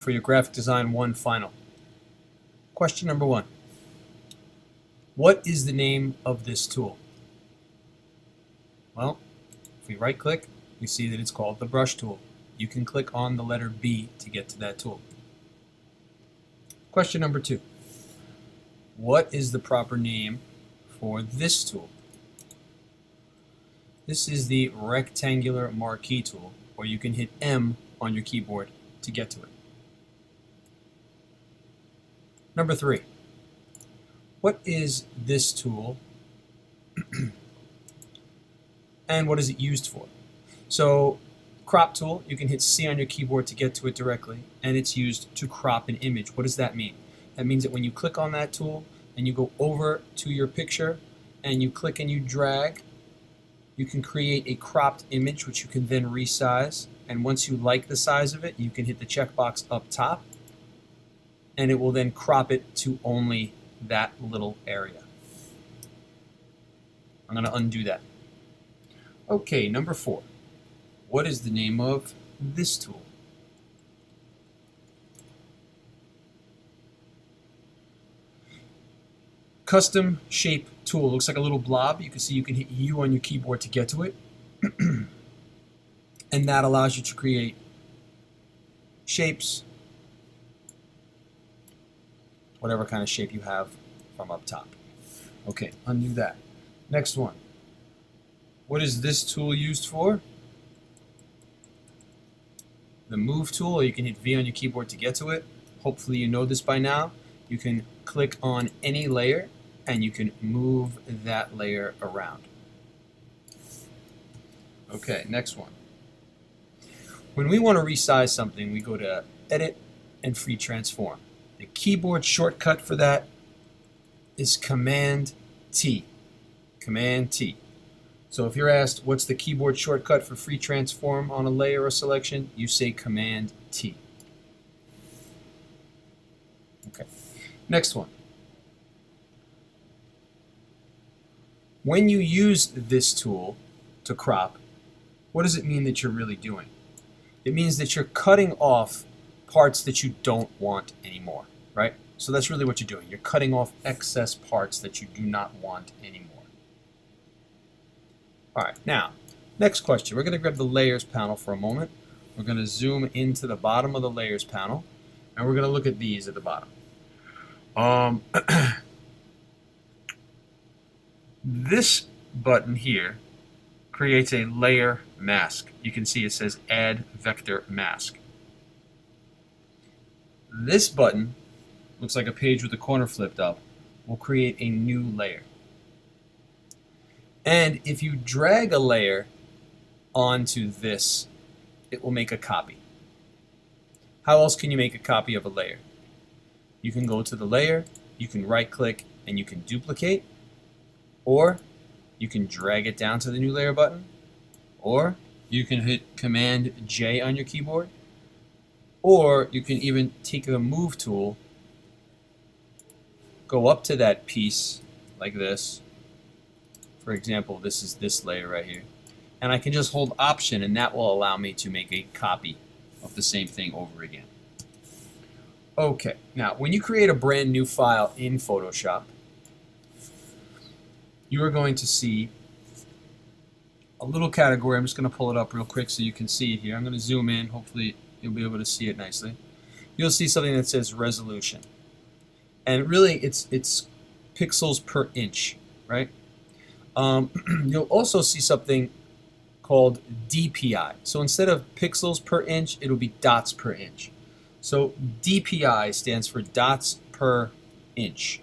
For your Graphic Design 1 final. Question number 1. What is the name of this tool? Well, if we right click, we see that it's called the brush tool. You can click on the letter B to get to that tool. Question number 2. What is the proper name for this tool? This is the rectangular marquee tool, or you can hit M on your keyboard to get to it. Number 3, what is this tool and what is it used for? So, crop tool, you can hit C on your keyboard to get to it directly, and it's used to crop an image. What does that mean? That means that when you click on that tool and you go over to your picture and you click and you drag, you can create a cropped image which you can then resize, and once you like the size of it, you can hit the checkbox up top and it will then crop it to only that little area. I'm going to undo that. Okay, number 4. What is the name of this tool? Custom shape tool. Looks like a little blob. You can see you can hit U on your keyboard to get to it. And that allows you to create shapes, whatever kind of shape you have from up top. Okay, undo that. Next one. What is this tool used for? The move tool, or you can hit V on your keyboard to get to it. Hopefully you know this by now. You can click on any layer and you can move that layer around. Okay, next one. When we want to resize something, we go to Edit and Free Transform. The keyboard shortcut for that is Command T. Command T. So if you're asked what's the keyboard shortcut for free transform on a layer or selection, you say Command T. Okay. Next one. When you use this tool to crop, what does it mean that you're really doing? It means that you're cutting off parts that you don't want anymore, right? So that's really what you're doing. You're cutting off excess parts that you do not want anymore. All right, now, next question. We're going to grab the Layers panel for a moment. We're going to zoom into the bottom of the Layers panel, and we're going to look at these at the bottom. This button here creates a layer mask. You can see it says Add Vector Mask. This button looks like a page with the corner flipped up. Will create a new layer. And if you drag a layer onto this, it will make a copy. How else can you make a copy of a layer? You can go to the layer, you can right click and you can duplicate, or you can drag it down to the new layer button, or you can hit Command J on your keyboard, or you can even take the move tool, go up to that piece like this. For example, this is this layer right here. And I can just hold Option and that will allow me to make a copy of the same thing over again. Okay, now when you create a brand new file in Photoshop, you are going to see a little category. I'm just going to pull it up real quick so you can see it here. I'm going to zoom in. Hopefully you'll be able to see it nicely. You'll see something that says resolution. And really it's pixels per inch, right? You'll also see something called DPI. So instead of pixels per inch, it'll be dots per inch. So DPI stands for dots per inch.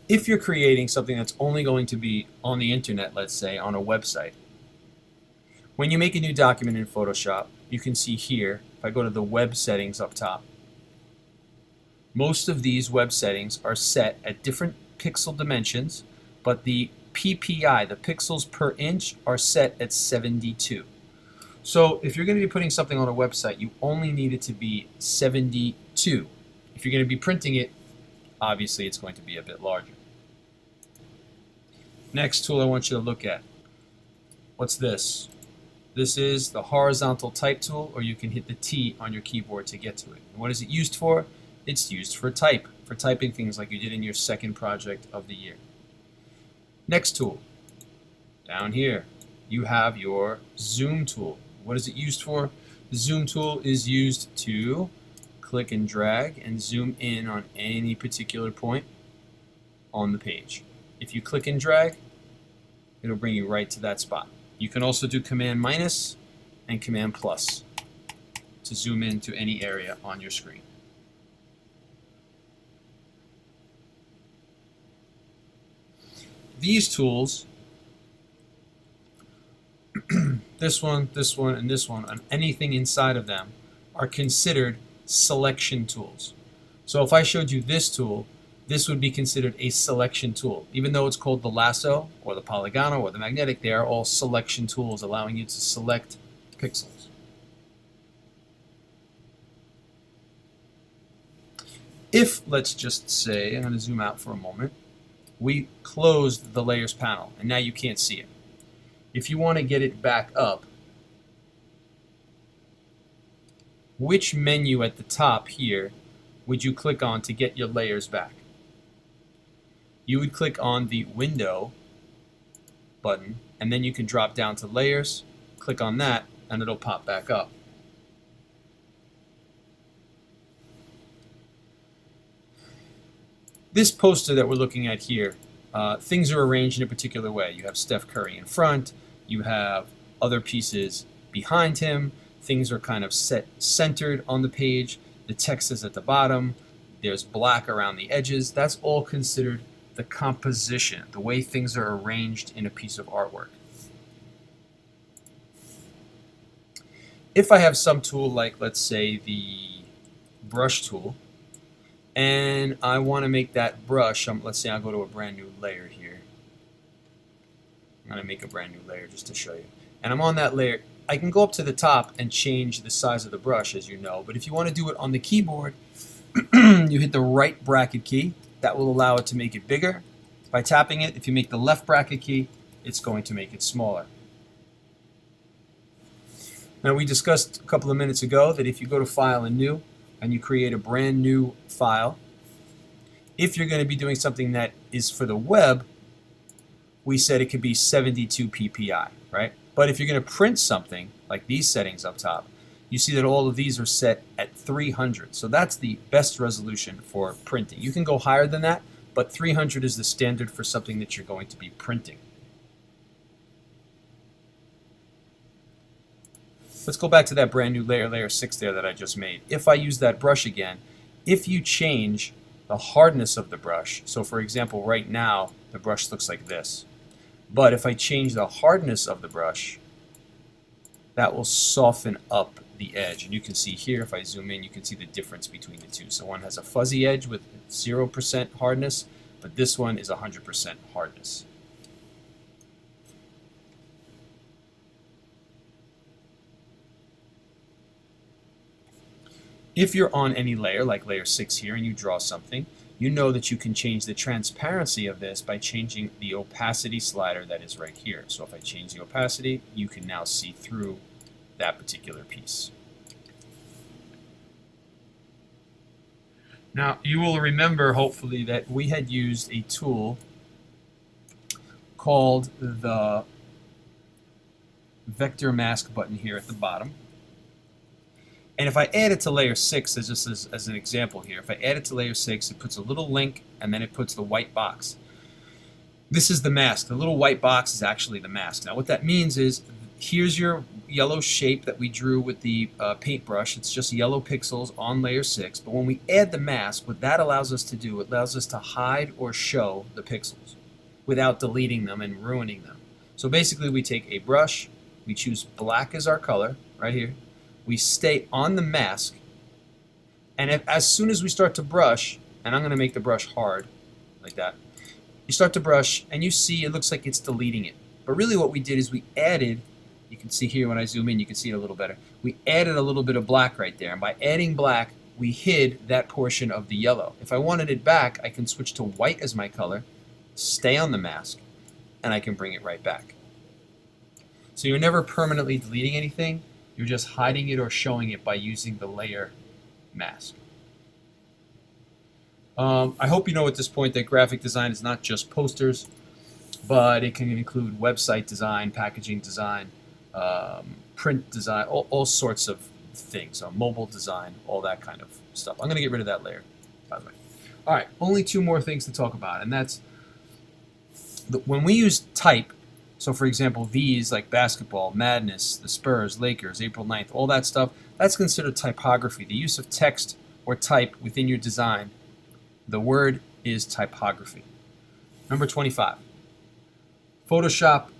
If you're creating something that's only going to be on the internet, let's say on a website, when you make a new document in Photoshop, you can see here, if I go to the web settings up top, most of these web settings are set at different pixel dimensions, but the PPI, the pixels per inch, are set at 72. So if you're going to be putting something on a website, you only need it to be 72. If you're going to be printing it, obviously it's going to be a bit larger. Next tool I want you to look at. What's this? This is the horizontal type tool, or you can hit the T on your keyboard to get to it. And what is it used for? It's used for typing things like you did in your second project of the year. Next tool, down here, you have your zoom tool. What is it used for? The zoom tool is used to click and drag and zoom in on any particular point on the page. If you click and drag, it'll bring you right to that spot. You can also do Command minus and Command plus to zoom into any area on your screen. These tools, this one, and this one, and anything inside of them are considered selection tools. So if I showed you this tool, this would be considered a selection tool. Even though it's called the lasso or the polygonal or the magnetic, they are all selection tools allowing you to select pixels. If, let's just say, I'm going to zoom out for a moment, we closed the layers panel and now you can't see it. If you want to get it back up, which menu at the top here would you click on to get your layers back? You would click on the Window button, and then you can drop down to Layers, click on that, and it'll pop back up. This poster that we're looking at here, things are arranged in a particular way. You have Steph Curry in front, you have other pieces behind him, things are kind of centered on the page, the text is at the bottom, there's black around the edges. That's all considered the composition, the way things are arranged in a piece of artwork. If I have some tool like, let's say, the brush tool, and I want to make that brush, let's say I'll go to a brand new layer here. I'm going to make a brand new layer just to show you. And I'm on that layer. I can go up to the top and change the size of the brush, as you know, but if you want to do it on the keyboard, you hit the right bracket key. That will allow it to make it bigger. By tapping it, if you make the left bracket key, it's going to make it smaller. Now, we discussed a couple of minutes ago that if you go to File and New, and you create a brand new file, if you're going to be doing something that is for the web, we said it could be 72 ppi, right? But if you're going to print something, like these settings up top, you see that all of these are set at 300. So that's the best resolution for printing. You can go higher than that, but 300 is the standard for something that you're going to be printing. Let's go back to that brand new layer, layer 6 there that I just made. If I use that brush again, if you change the hardness of the brush, so for example, right now, the brush looks like this. But if I change the hardness of the brush, that will soften up the edge. And you can see here, if I zoom in, you can see the difference between the two. So one has a fuzzy edge with 0% hardness, but this one is 100% hardness. If you're on any layer, like layer 6 here, and you draw something, you know that you can change the transparency of this by changing the opacity slider that is right here. So if I change the opacity, you can now see through that particular piece. Now, you will remember, hopefully, that we had used a tool called the vector mask button here at the bottom. And if I add it to layer 6, as an example here, if I add it to layer 6, it puts a little link, and then it puts the white box. This is the mask. The little white box is actually the mask. Now, what that means is, here's your yellow shape that we drew with the paintbrush. It's just yellow pixels on layer 6. But when we add the mask, what that allows us to do, it allows us to hide or show the pixels without deleting them and ruining them. So basically, we take a brush, we choose black as our color, right here. We stay on the mask, and as soon as we start to brush, and I'm going to make the brush hard, like that, you start to brush, and you see it looks like it's deleting it. But really what we did is we added, you can see here when I zoom in, you can see it a little better. We added a little bit of black right there, and by adding black, we hid that portion of the yellow. If I wanted it back, I can switch to white as my color, stay on the mask, and I can bring it right back. So you're never permanently deleting anything. You're just hiding it or showing it by using the layer mask. I hope you know at this point that graphic design is not just posters, but it can include website design, packaging design, print design, all sorts of things, mobile design, all that kind of stuff. I'm going to get rid of that layer, by the way. All right, only two more things to talk about, and that's when we use type. So, for example, these like basketball, Madness, the Spurs, Lakers, April 9th, all that stuff, that's considered typography. The use of text or type within your design, the word is typography. Number 25. Photoshop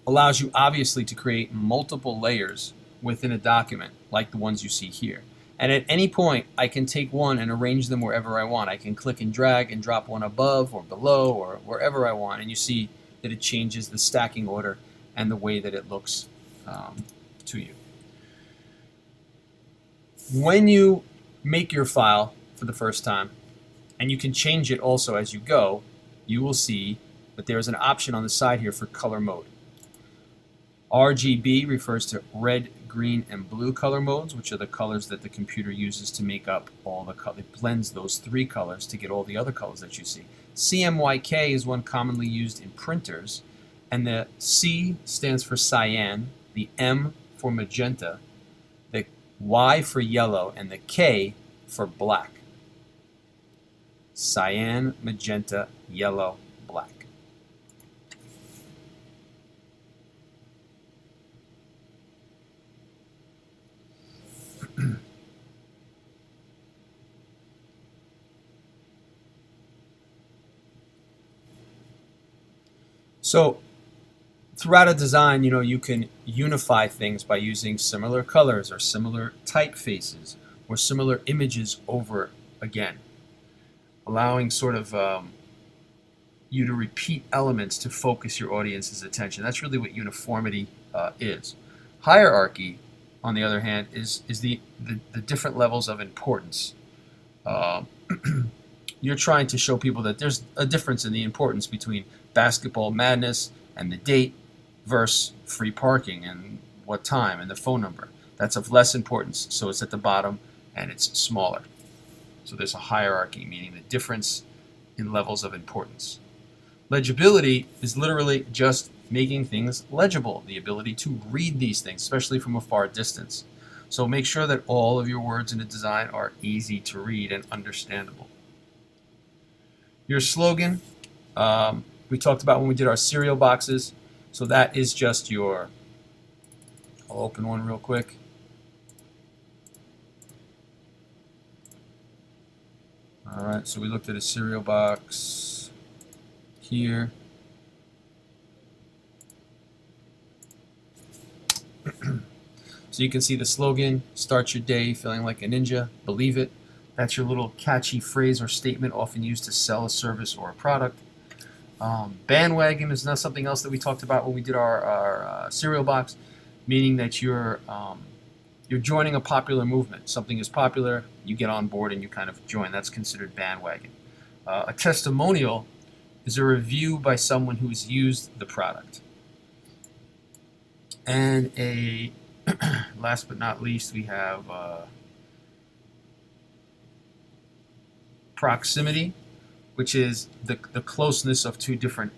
allows you obviously to create multiple layers within a document like the ones you see here. And at any point, I can take one and arrange them wherever I want. I can click and drag and drop one above or below or wherever I want. And you see that it changes the stacking order and the way that it looks to you. When you make your file for the first time, and you can change it also as you go, you will see that there's an option on the side here for color mode. RGB refers to red, green, and blue color modes, which are the colors that the computer uses to make up all the colors. It blends those three colors to get all the other colors that you see. CMYK is one commonly used in printers, and the C stands for cyan, the M for magenta, the Y for yellow, and the K for black. Cyan, magenta, yellow, black. So throughout a design, you can unify things by using similar colors or similar typefaces or similar images over again, allowing sort of you to repeat elements to focus your audience's attention. That's really what uniformity is. Hierarchy, on the other hand, is the different levels of importance. You're trying to show people that there's a difference in the importance between basketball Madness and the date versus free parking and what time and the phone number. That's of less importance, so it's at the bottom and it's smaller. So there's a hierarchy, meaning the difference in levels of importance. Legibility is literally just making things legible, the ability to read these things, especially from a far distance. So make sure that all of your words in a design are easy to read and understandable. Your slogan, we talked about when we did our cereal boxes. So that is just your, I'll open one real quick. All right, so we looked at a cereal box here. So you can see the slogan, start your day feeling like a ninja, believe it. That's your little catchy phrase or statement often used to sell a service or a product. Bandwagon is not something else that we talked about when we did our cereal box, meaning that you're joining a popular movement. Something is popular, you get on board and you kind of join. That's considered bandwagon. A testimonial is a review by someone who's used the product. And a last but not least, we have proximity, which is the closeness of two different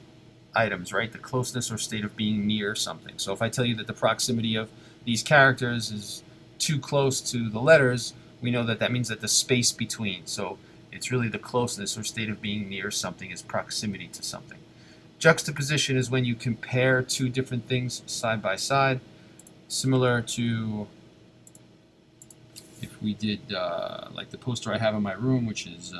items, right? The closeness or state of being near something. So if I tell you that the proximity of these characters is too close to the letters, we know that that means that the space between. So it's really the closeness or state of being near something is proximity to something. Juxtaposition is when you compare two different things side by side, similar to if we did like the poster I have in my room, which is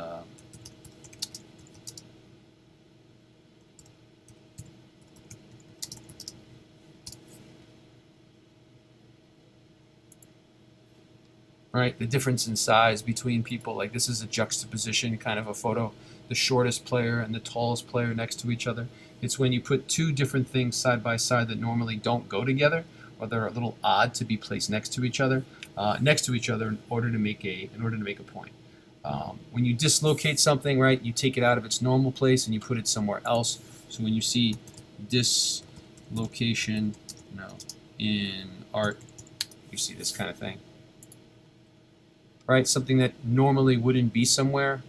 right, the difference in size between people. Like this is a juxtaposition kind of a photo, the shortest player and the tallest player next to each other. It's when you put two different things side by side that normally don't go together, or they're a little odd to be placed next to each other in order to make a point. When you dislocate something, right, you take it out of its normal place and you put it somewhere else. So when you see location, in art, you see this kind of thing, right? Something that normally wouldn't be somewhere,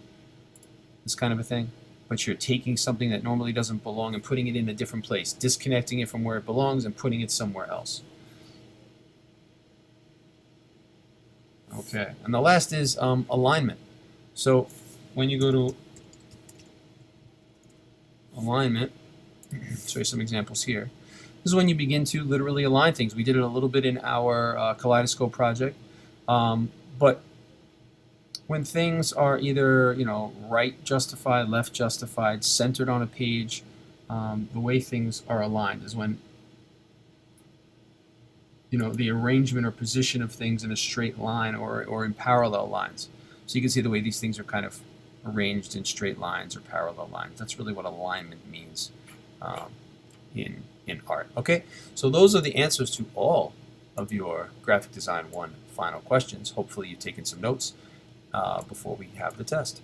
this kind of a thing, but you're taking something that normally doesn't belong and putting it in a different place, disconnecting it from where it belongs and putting it somewhere else. Okay, and the last is alignment. So when you go to alignment, show you some examples here. This is when you begin to literally align things. We did it a little bit in our Kaleidoscope project, but when things are either right justified, left justified, centered on a page, the way things are aligned is when the arrangement or position of things in a straight line or in parallel lines. So you can see the way these things are kind of arranged in straight lines or parallel lines. That's really what alignment means in art. Okay, so those are the answers to all of your Graphic Design 1 final questions. Hopefully you've taken some notes before we have the test.